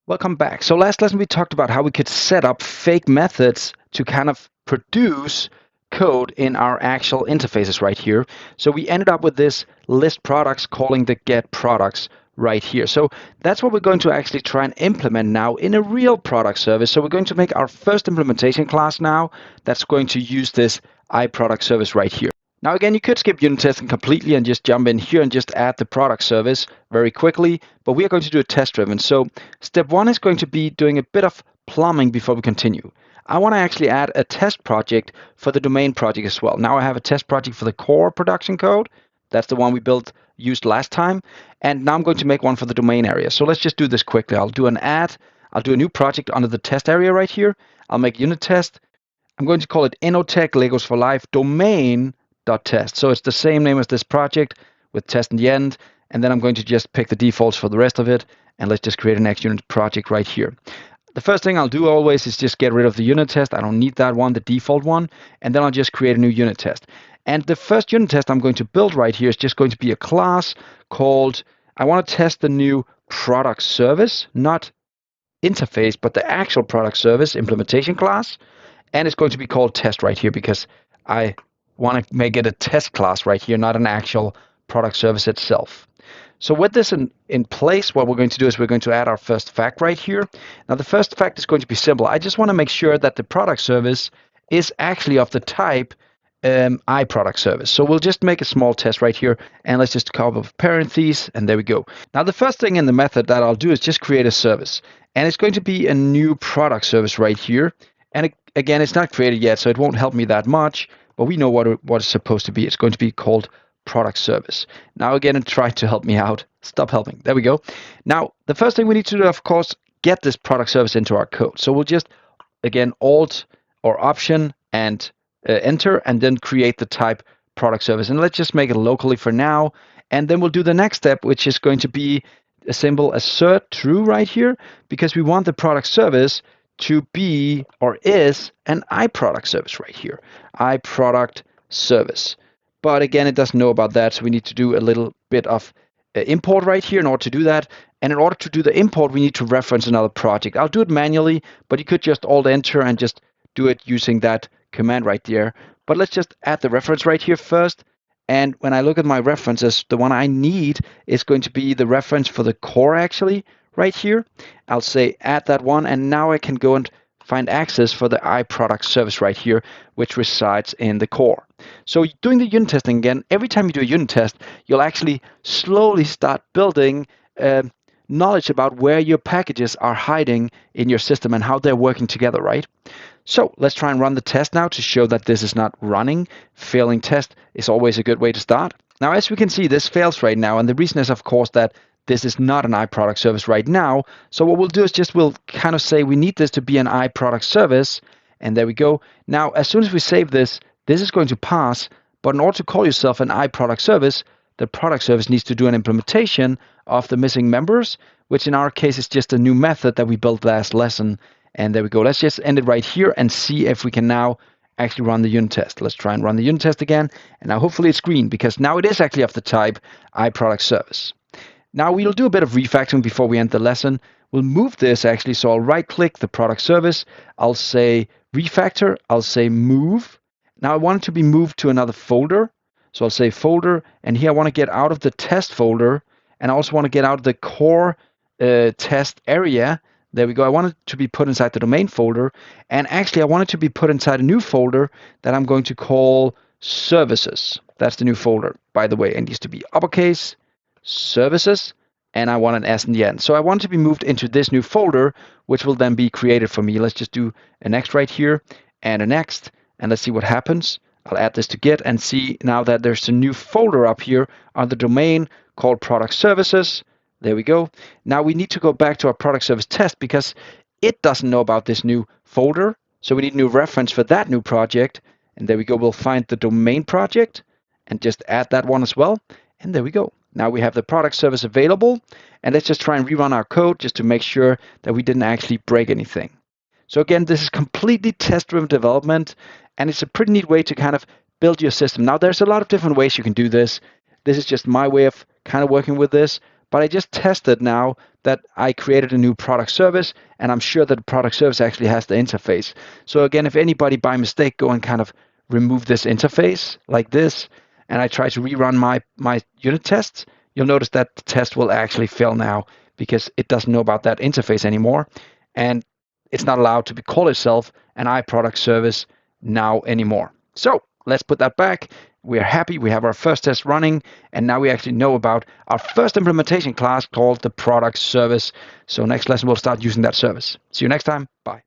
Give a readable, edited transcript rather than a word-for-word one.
Welcome back. So last lesson we talked about how we could set up fake methods to kind of produce code in our actual interfaces right here. So we ended up with this list products calling the get products right here. So that's what we're going to actually try and implement now in a real product service. So we're going to make our first implementation class now that's going to use this iProduct service right here. Now again, you could skip unit testing completely and just jump in here and just add the product service very quickly, but we are going to do a test driven. So step one is going to be doing a bit of plumbing before we continue. I want to actually add a test project for the domain project as well. Now I have a test project for the core production code. That's the one we used last time. And now I'm going to make one for the domain area. So let's just do this quickly. I'll do an add. I'll do a new project under the test area right here. I'll make unit test. I'm going to call it Innotech Legos for Life domain.test. So it's the same name as this project with test in the end. And then I'm going to just pick the defaults for the rest of it. And let's just create an xUnit project right here. The first thing I'll do always is just get rid of the unit test. I don't need that one, the default one. And then I'll just create a new unit test. And the first unit test I'm going to build right here is just going to be a class called, I want to test the new product service, not interface, but the actual product service implementation class. And it's going to be called test right here because I want to make it a test class right here, not an actual product service itself. So with this in place, what we're going to do is we're going to add our first fact right here. Now the first fact is going to be simple. I just want to make sure that the product service is actually of the type iProduct service. So we'll just make a small test right here, and let's just copy parentheses, and there we go. Now the first thing in the method that I'll do is just create a service, and it's going to be a new product service right here. And again, it's not created yet, so it won't help me that much, but we know what it's supposed to be. It's going to be called product service. Now again, try to help me out. Stop helping. There we go. Now, the first thing we need to do, of course, get this product service into our code. So we'll just, again, Alt or Option and enter, and then create the type product service. And let's just make it locally for now. And then we'll do the next step, which is going to be a symbol assert true right here, because we want the product service to be or is an iProduct service right here. iProduct service. But again, it doesn't know about that, so we need to do a little bit of import right here in order to do that. And in order to do the import, we need to reference another project. I'll do it manually, but you could just Alt Enter and just do it using that command right there. But let's just add the reference right here first. And when I look at my references, the one I need is going to be the reference for the core actually right here. I'll say add that one, and now I can go and find access for the iProduct service right here, which resides in the core. So doing the unit testing again, every time you do a unit test, you'll actually slowly start building knowledge about where your packages are hiding in your system and how they're working together, right? So let's try and run the test now to show that this is not running. Failing test is always a good way to start. Now, as we can see, this fails right now. And the reason is, of course, that this is not an iProduct service right now. So what we'll do is we'll kind of say we need this to be an iProduct service. And there we go. Now, as soon as we save this, this is going to pass. But in order to call yourself an iProduct service, the product service needs to do an implementation of the missing members, which in our case is just a new method that we built last lesson. And there we go. Let's just end it right here and see if we can now actually run the unit test. Let's try and run the unit test again. And now hopefully it's green, because now it is actually of the type iProduct service. Now we'll do a bit of refactoring before we end the lesson. We'll move this actually. So I'll right click the product service. I'll say refactor. I'll say move. Now I want it to be moved to another folder. So I'll say folder. And here I want to get out of the test folder. And I also want to get out of the core test area. There we go. I want it to be put inside the domain folder. And actually, I want it to be put inside a new folder that I'm going to call services. That's the new folder, by the way. It needs to be uppercase, services, and I want an S in the end. So I want it to be moved into this new folder, which will then be created for me. Let's just do a next right here and a next. And let's see what happens. I'll add this to Git and see now that there's a new folder up here on the domain called product services. There we go. Now we need to go back to our product service test because it doesn't know about this new folder. So we need a new reference for that new project. And there we go. We'll find the domain project and just add that one as well. And there we go. Now we have the product service available. And let's just try and rerun our code just to make sure that we didn't actually break anything. So again, this is completely test-driven development. And it's a pretty neat way to kind of build your system. Now there's a lot of different ways you can do this. This is just my way of kind of working with this. but I just tested now that I created a new product service, and I'm sure that the product service actually has the interface. So again, if anybody by mistake go and kind of remove this interface like this, and I try to rerun my unit tests, you'll notice that the test will actually fail now because it doesn't know about that interface anymore, and it's not allowed to call itself an iProduct service now anymore. So let's put that back. We're happy. We have our first test running, and now we actually know about our first implementation class called the product service. So next lesson, we'll start using that service. See you next time. Bye.